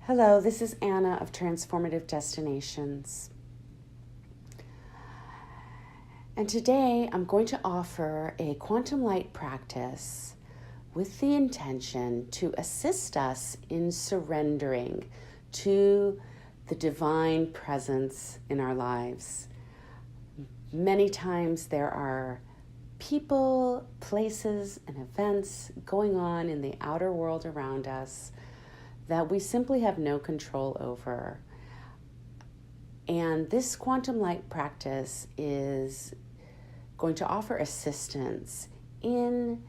Hello, this is Anna of Transformative Destinations. And today I'm going to offer a quantum light practice with the intention to assist us in surrendering to the divine presence in our lives. Many times there are people, places, and events going on in the outer world around us that we simply have no control over. And this quantum light practice is going to offer assistance in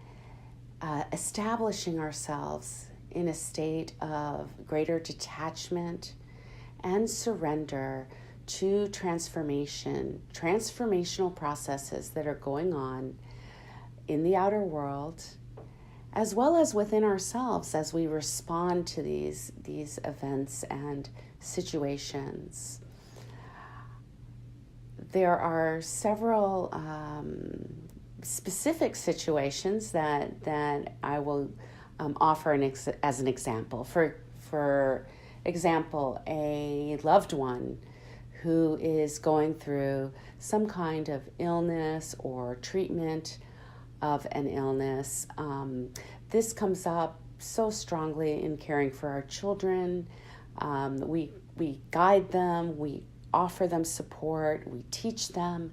establishing ourselves in a state of greater detachment and surrender to transformational processes that are going on in the outer world, as well as within ourselves as we respond to these events and situations. There are several specific situations that I will offer as an example. For example, a loved one who is going through some kind of illness or treatment of an illness. This comes up so strongly in caring for our children. We guide them, we offer them support, we teach them,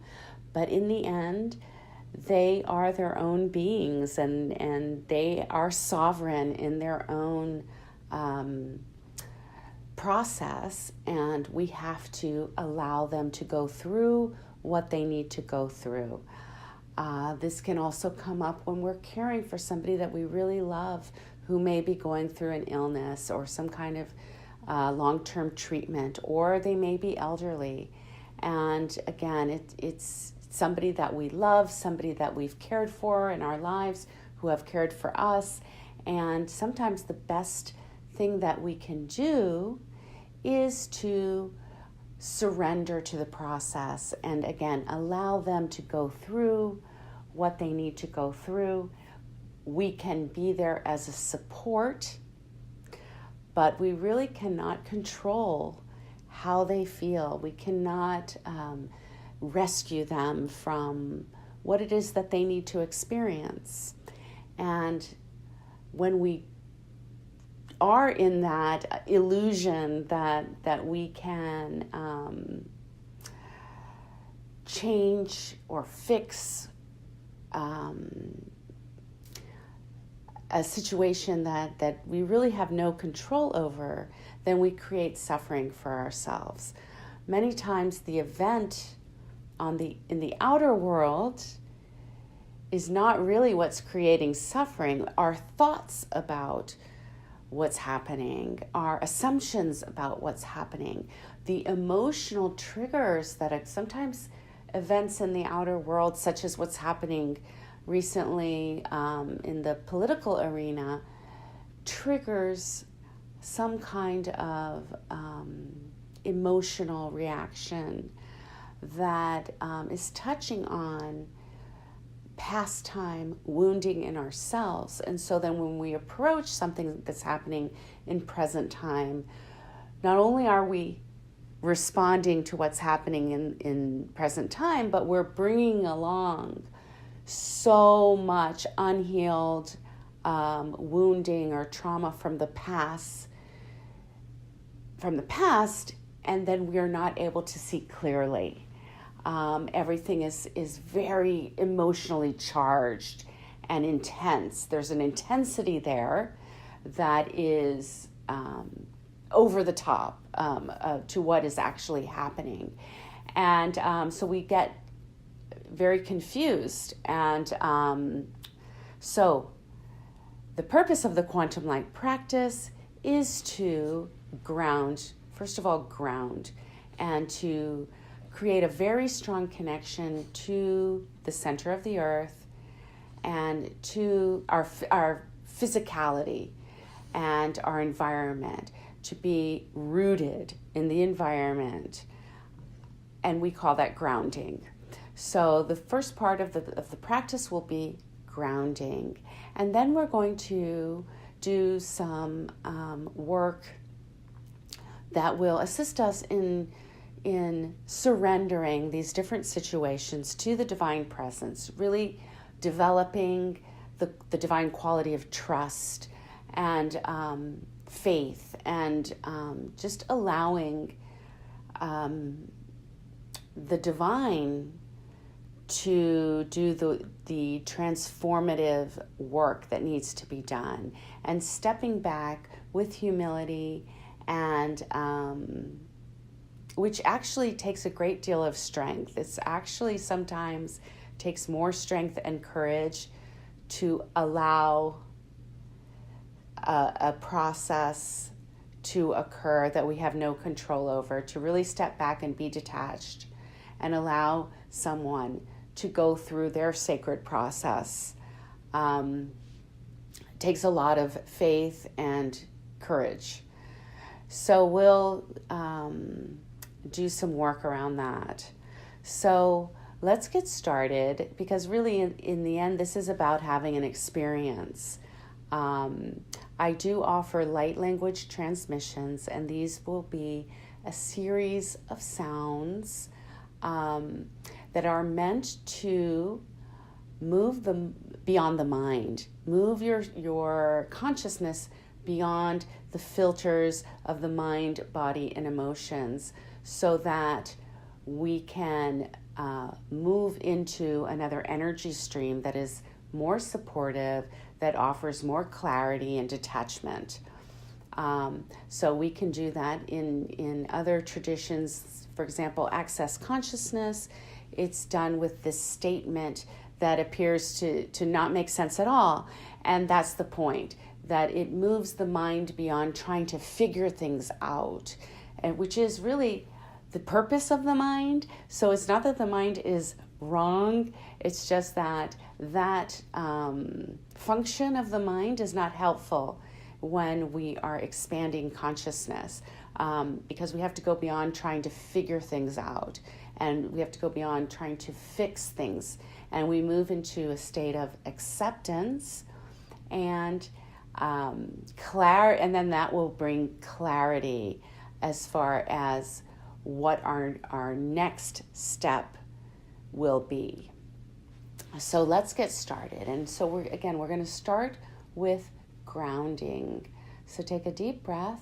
but in the end, they are their own beings and they are sovereign in their own process, and we have to allow them to go through what they need to go through. This can also come up when we're caring for somebody that we really love who may be going through an illness or some kind of long-term treatment, or they may be elderly. And again, it's somebody that we love, somebody that we've cared for in our lives, who have cared for us. And sometimes the best thing that we can do is to surrender to the process and again allow them to go through what they need to go through. We can be there as a support, but we really cannot control how they feel. We cannot rescue them from what it is that they need to experience. And when we are in that illusion that we can change or fix a situation that we really have no control over, then we create suffering for ourselves. Many times the event in the outer world is not really what's creating suffering. Our thoughts about what's happening, our assumptions about what's happening, the emotional triggers that sometimes events in the outer world, such as what's happening recently in the political arena, triggers some kind of emotional reaction that is touching on past time wounding in ourselves. And so then when we approach something that's happening in present time, not only are we responding to what's happening in present time, but we're bringing along so much unhealed wounding or trauma from the past, and then we are not able to see clearly. Everything is very emotionally charged and intense. There's an intensity there that is over the top to what is actually happening. And so we get very confused. And so the purpose of the quantum light practice is to ground, first of all, ground, and to create a very strong connection to the center of the earth and to our physicality and our environment, to be rooted in the environment, and we call that grounding. So the first part of the practice will be grounding, and then we're going to do some work that will assist us in surrendering these different situations to the divine presence, really developing the divine quality of trust and faith, and just allowing the divine to do the transformative work that needs to be done, and stepping back with humility, and which actually takes a great deal of strength. It's actually sometimes takes more strength and courage to allow a process to occur that we have no control over, to really step back and be detached and allow someone to go through their sacred process. It takes a lot of faith and courage. So we'll do some work around that. So let's get started, because really in the end, this is about having an experience. I do offer light language transmissions, and these will be a series of sounds that are meant to move them beyond the mind, move your consciousness beyond the filters of the mind, body, and emotions, so that we can move into another energy stream that is more supportive, that offers more clarity and detachment. So we can do that in other traditions. For example, Access Consciousness, it's done with this statement that appears to not make sense at all. And that's the point, that it moves the mind beyond trying to figure things out, and which is really the purpose of the mind. So it's not that the mind is wrong, it's just that function of the mind is not helpful when we are expanding consciousness, because we have to go beyond trying to figure things out, and we have to go beyond trying to fix things, and we move into a state of acceptance and and then that will bring clarity as far as what our next step will be. So let's get started. And so we're going to start with grounding. So take a deep breath.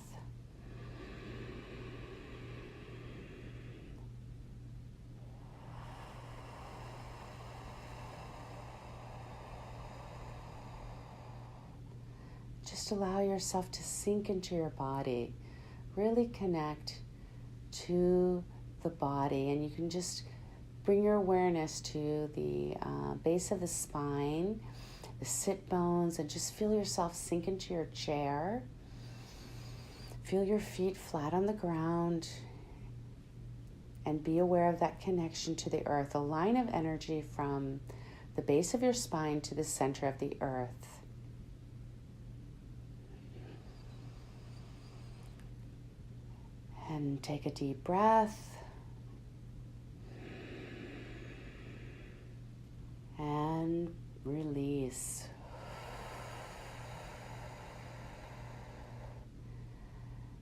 Just allow yourself to sink into your body. Really connect to the body, and you can just bring your awareness to the base of the spine, the sit bones, and just feel yourself sink into your chair. Feel your feet flat on the ground, and be aware of that connection to the earth, a line of energy from the base of your spine to the center of the earth. And take a deep breath. And release.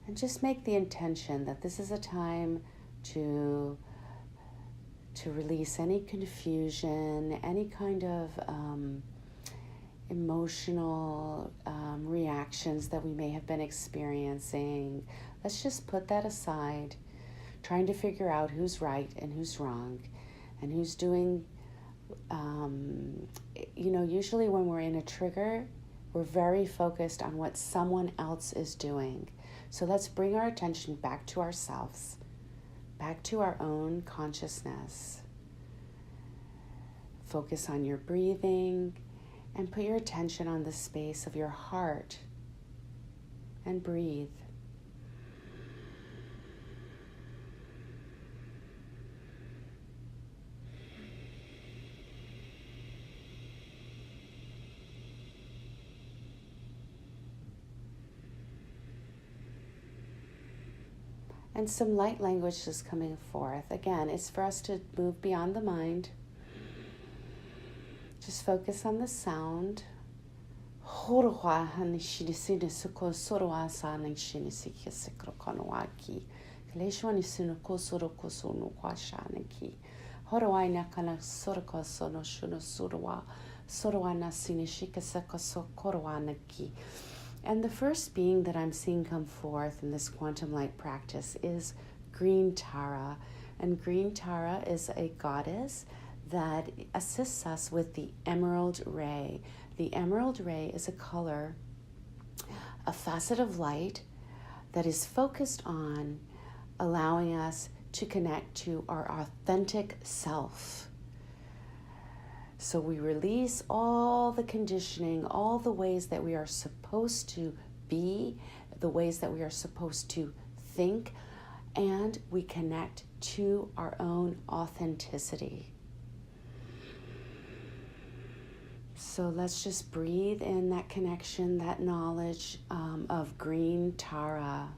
And just make the intention that this is a time to release any confusion, any kind of emotional reactions that we may have been experiencing. Let's just put that aside, trying to figure out who's right and who's wrong, and who's doing, usually when we're in a trigger, we're very focused on what someone else is doing. So let's bring our attention back to ourselves, back to our own consciousness. Focus on your breathing, and put your attention on the space of your heart, and breathe. And some light language is coming forth. Again, it's for us to move beyond the mind. Just focus on the sound. Horoha hanishinisine suko soroa sa nishinisiki sikrokonwaki. Kaleshwani sunuko soroko sonu kwashanaki. Horoaina kana soroko sono shuno surwa. Soroana sinishika seko sokoroanaki. And the first being that I'm seeing come forth in this quantum light practice is Green Tara. And Green Tara is a goddess that assists us with the emerald ray. The emerald ray is a color, a facet of light that is focused on allowing us to connect to our authentic self. So we release all the conditioning, all the ways that we are supposed to be, the ways that we are supposed to think, and we connect to our own authenticity. So let's just breathe in that connection, that knowledge of Green Tara.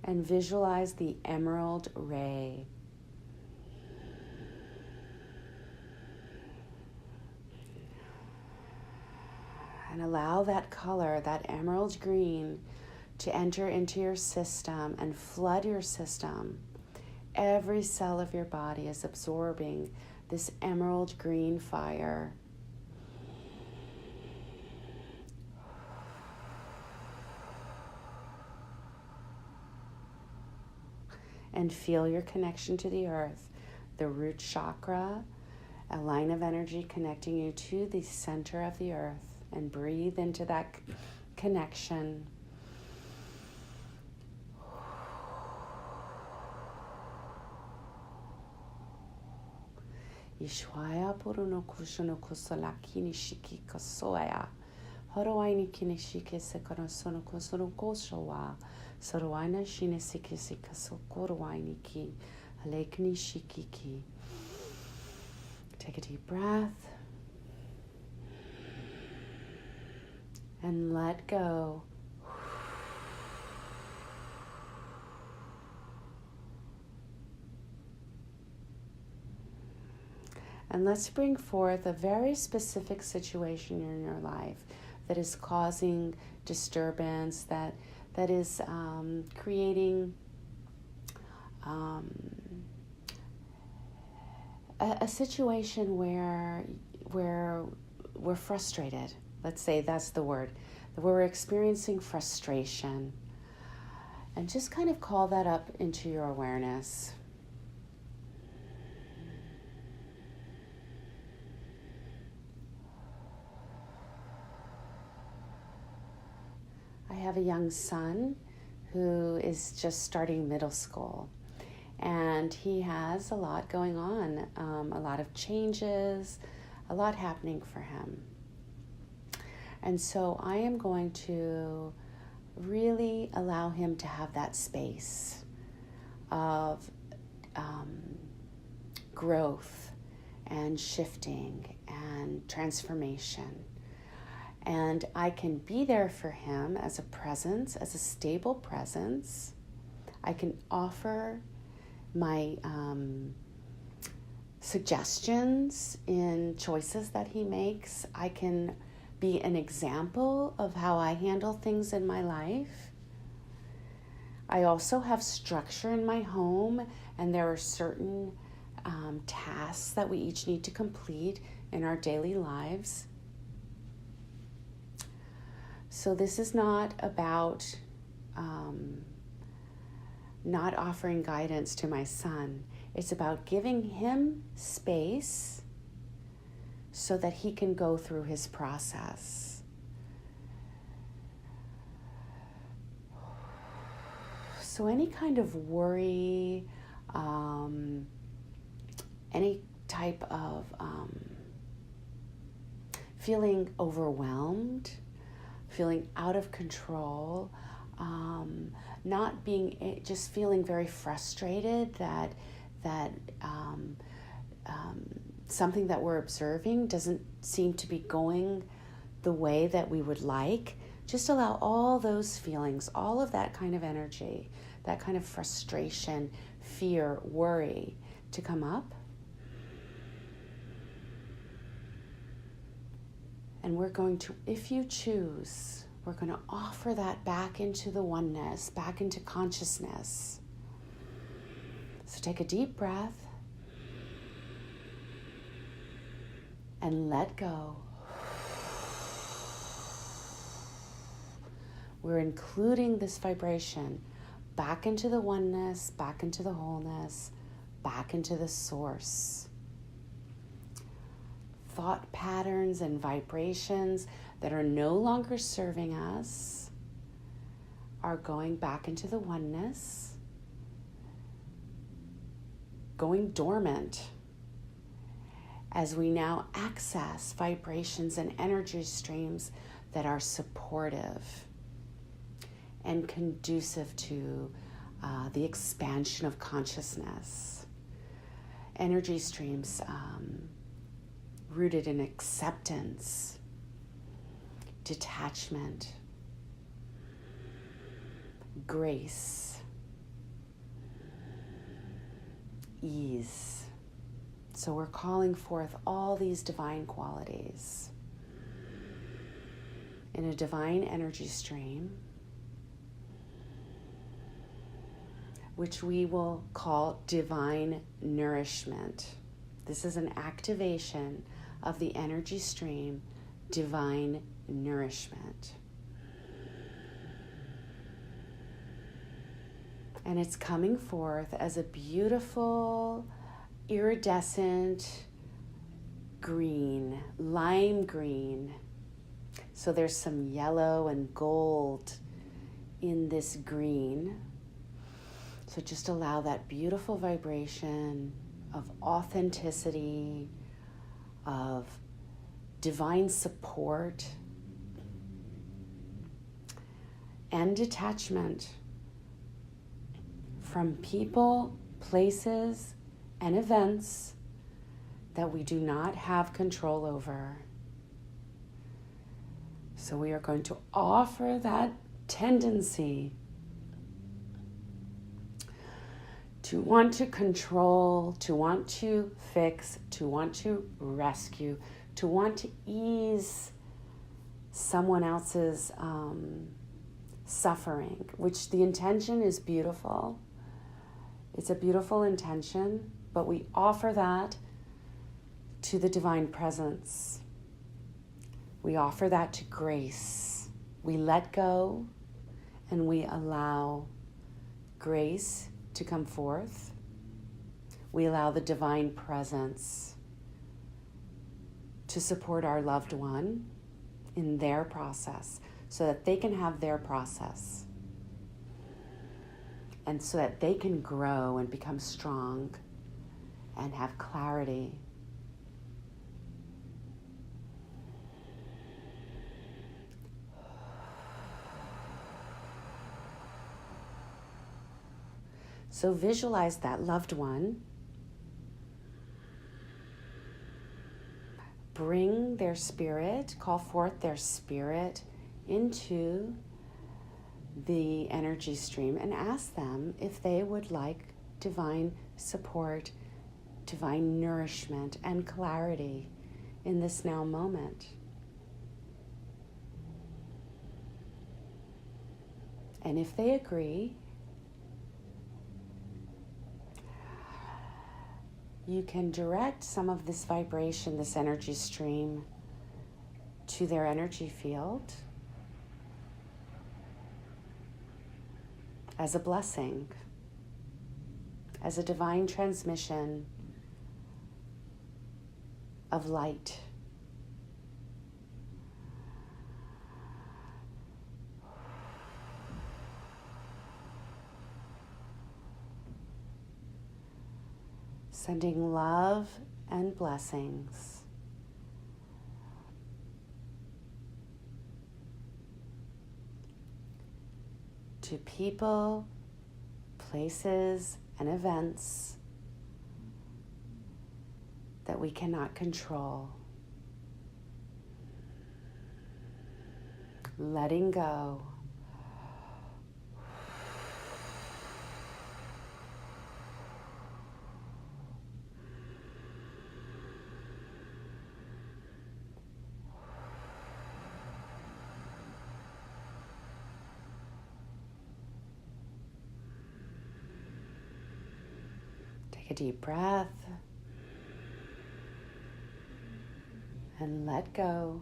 And visualize the emerald ray. And allow that color, that emerald green, to enter into your system and flood your system. Every cell of your body is absorbing this emerald green fire. And feel your connection to the earth, the root chakra, a line of energy connecting you to the center of the earth. And breathe into that connection. Ishwaya puruno kushono kusolakini shiki kasoya. Horoaini kineshike sekarasono kosono koshowa. Soroaina shine sikisika sokoroaini ki. Halekni shikiki. Take a deep breath. And let go. And let's bring forth a very specific situation in your life that is causing disturbance, that is creating a situation where we're frustrated. Let's say that's the word. Where we're experiencing frustration. And just kind of call that up into your awareness. I have a young son who is just starting middle school. And he has a lot going on, a lot of changes, a lot happening for him. And so I am going to really allow him to have that space of growth and shifting and transformation. And I can be there for him as a presence, as a stable presence. I can offer my suggestions in choices that he makes. I can be an example of how I handle things in my life. I also have structure in my home, and there are certain tasks that we each need to complete in our daily lives. So this is not about not offering guidance to my son. It's about giving him space so that he can go through his process. So any kind of worry, any type of feeling overwhelmed, feeling out of control, not being, just feeling very frustrated that something that we're observing doesn't seem to be going the way that we would like. Just allow all those feelings, all of that kind of energy that kind of frustration, fear, worry to come up. And we're going to, if you choose, we're going to offer that back into the oneness, back into consciousness. So take a deep breath and let go. We're including this vibration back into the oneness, back into the wholeness, back into the source. Thought patterns and vibrations that are no longer serving us are going back into the oneness, going dormant as we now access vibrations and energy streams that are supportive and conducive to the expansion of consciousness. Energy streams rooted in acceptance, detachment, grace, ease. So we're calling forth all these divine qualities in a divine energy stream, which we will call divine nourishment. This is an activation of the energy stream, divine nourishment. And it's coming forth as a beautiful, iridescent green, lime green. So there's some yellow and gold in this green. So just allow that beautiful vibration of authenticity, of divine support and detachment from people, places, and events that we do not have control over. So we are going to offer that tendency to want to control, to want to fix, to want to rescue, to want to ease someone else's suffering, which the intention is beautiful. It's a beautiful intention, but we offer that to the divine presence. We offer that to grace. We let go and we allow grace to come forth. We allow the divine presence to support our loved one in their process so that they can have their process and so that they can grow and become strong and have clarity. So visualize that loved one. Bring their spirit, call forth their spirit into the energy stream and ask them if they would like divine support, divine nourishment, and clarity in this now moment. And if they agree, you can direct some of this vibration, this energy stream, to their energy field as a blessing, as a divine transmission of light. Sending love and blessings to people, places, and events that we cannot control. Letting go. Take a deep breath and let go.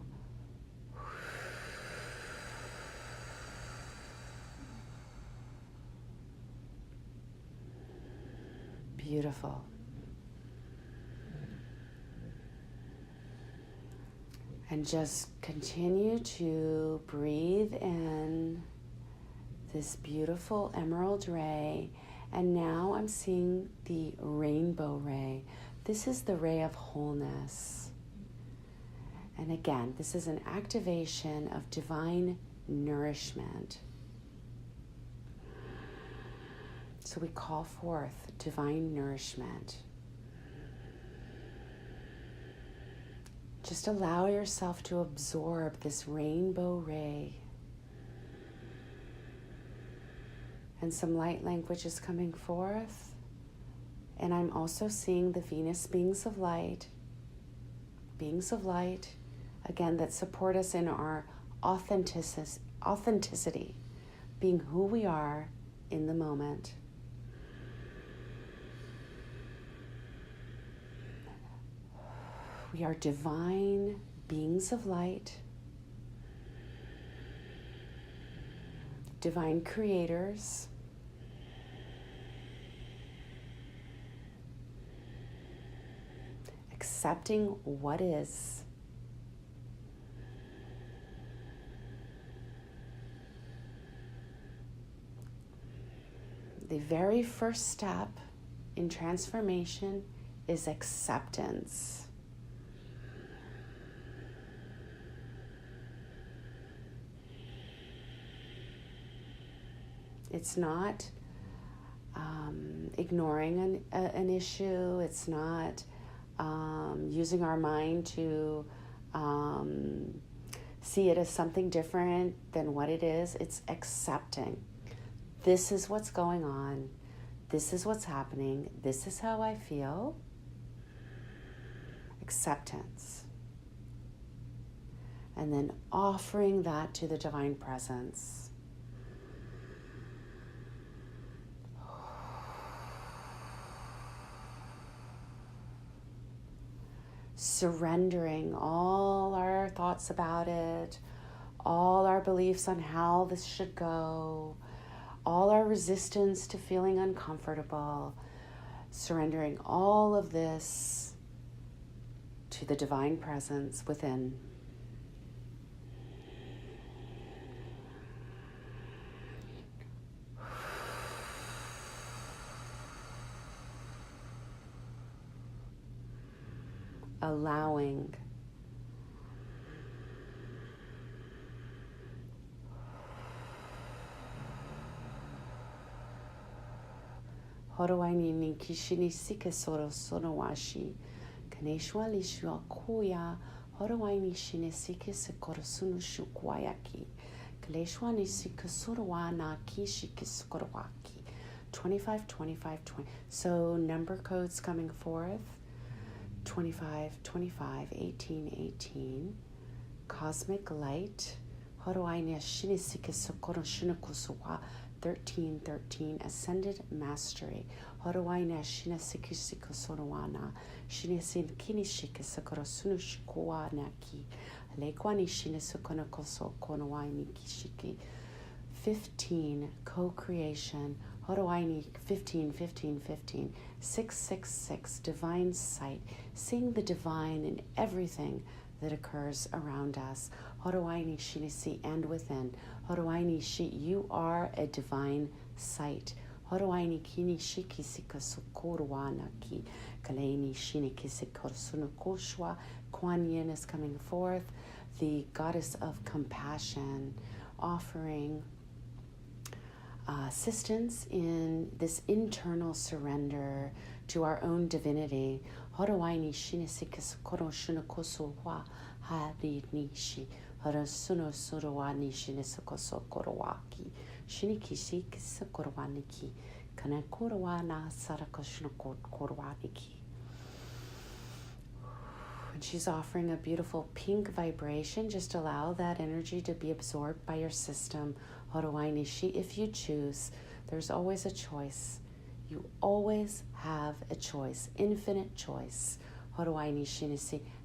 Beautiful. And just continue to breathe in this beautiful emerald ray. And now I'm seeing the rainbow ray. This is the ray of wholeness. And again, this is an activation of divine nourishment. So we call forth divine nourishment. Just allow yourself to absorb this rainbow ray. And some light language is coming forth. And I'm also seeing the Venus beings of light, again, that support us in our authenticity, being who we are in the moment. We are divine beings of light, divine creators, accepting what is. The very first step in transformation is acceptance. It's not ignoring an issue. It's not using our mind to see it as something different than what it is. It's accepting. This is what's going on. This is what's happening. This is how I feel. Acceptance. And then offering that to the divine presence. Surrendering all our thoughts about it, all our beliefs on how this should go, all our resistance to feeling uncomfortable, surrendering all of this to the divine presence within. Allowing. Horowaini ni kishini sike soro sonowashi. Kaneshwa lishua kuya. Horowaini shine sike sekoro sunu shukwayaki. Kaleshwa ni sike sorowana kishi kiskorwaki. 25, 25, 20. So number codes coming forth. 25, 25, 18, 18, cosmic light, Horoainia Shinisika Sokoro Shinakusuwa, 13, 13, ascended mastery, Horoainia Shinisiki Sonowana, Shinisin Kinishika Sakoro Sunushikuwa Naki, Lekwani Shinisukonokoso Konowaini Kishiki, 15, co-creation, Horoaini 15, 15, 15, 666, divine sight, seeing the divine in everything that occurs around us. Horoaini Shinisi and within. Horoaini Shi, you are a divine sight. Horoaini Kini Shiki Sikasukurwana Ki, Kaleini Shini Kisikorsunukushwa. Quan Yin is coming forth, the goddess of compassion, offering assistance in this internal surrender to our own divinity. Horowaini shinisikis koro shunakosu wa hari nishi. Horosuno surowani shinisukoso korowaki. Shinikisikis korowaniki. Kanakorowana sarakoshnoko korowaniki. And she's offering a beautiful pink vibration. Just allow that energy to be absorbed by your system. Horowaini shi, if you choose, there's always a choice. You always have a choice, infinite choice.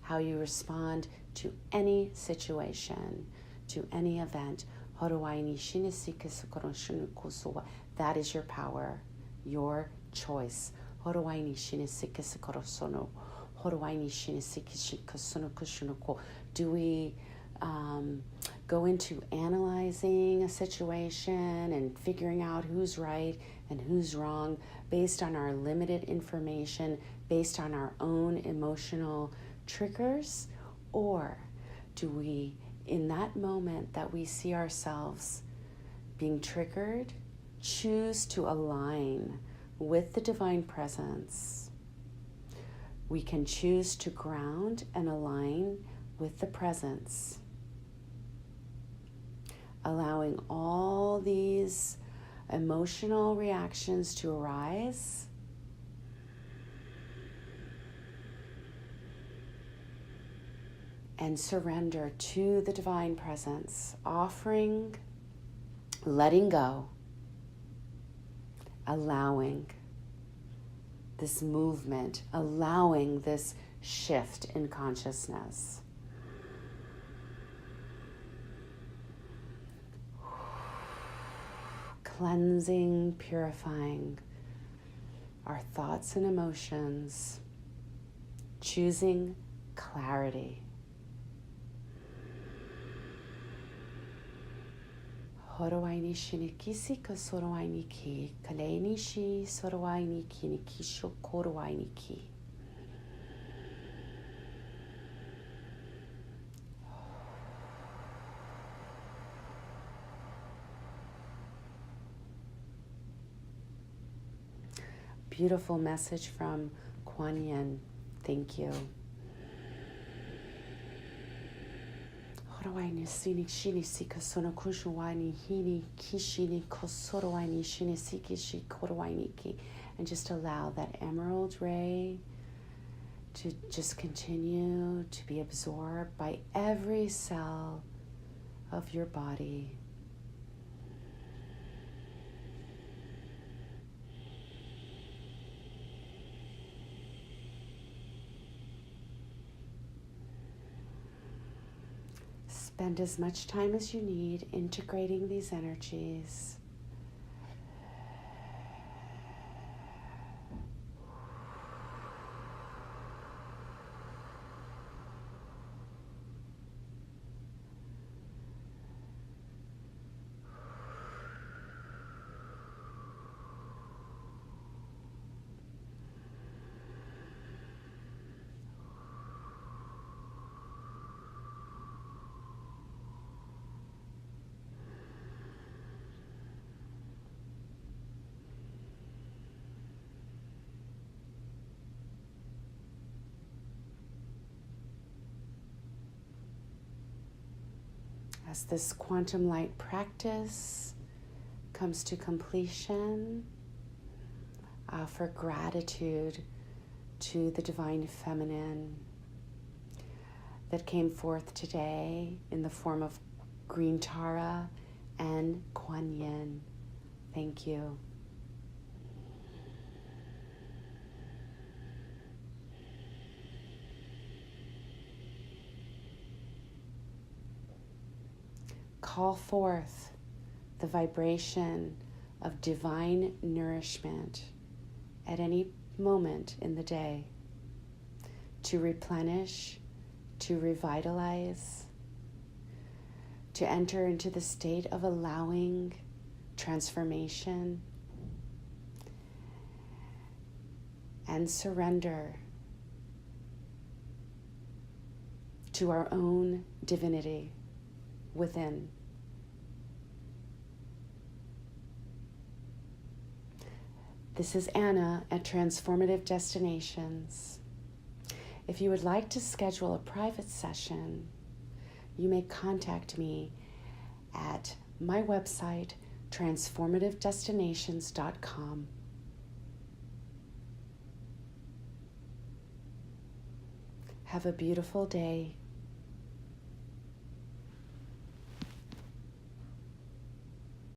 How you respond to any situation, to any event. That is your power, your choice. Do we go into analyzing a situation and figuring out who's right and who's wrong based on our limited information, based on our own emotional triggers? Or do we, in that moment that we see ourselves being triggered, choose to align with the divine presence? We can choose to ground and align with the presence, allowing all these emotional reactions to arise, and surrender to the divine presence, offering, letting go, allowing this movement, allowing this shift in consciousness. Cleansing, purifying our thoughts and emotions, choosing clarity. Horowaini shinikisi kasorowaini ki, kaleini shi sorowaini ki nikisho korowaini ki. Beautiful message from Quan. Thank you. And just allow that emerald ray to just continue to be absorbed by every cell of your body. Spend as much time as you need integrating these energies. As this quantum light practice comes to completion, offer gratitude to the Divine Feminine that came forth today in the form of Green Tara and Quan Yin. Thank you. Call forth the vibration of divine nourishment at any moment in the day to replenish, to revitalize, to enter into the state of allowing transformation and surrender to our own divinity within. This is Anna at Transformative Destinations. If you would like to schedule a private session, you may contact me at my website, transformativedestinations.com. Have a beautiful day.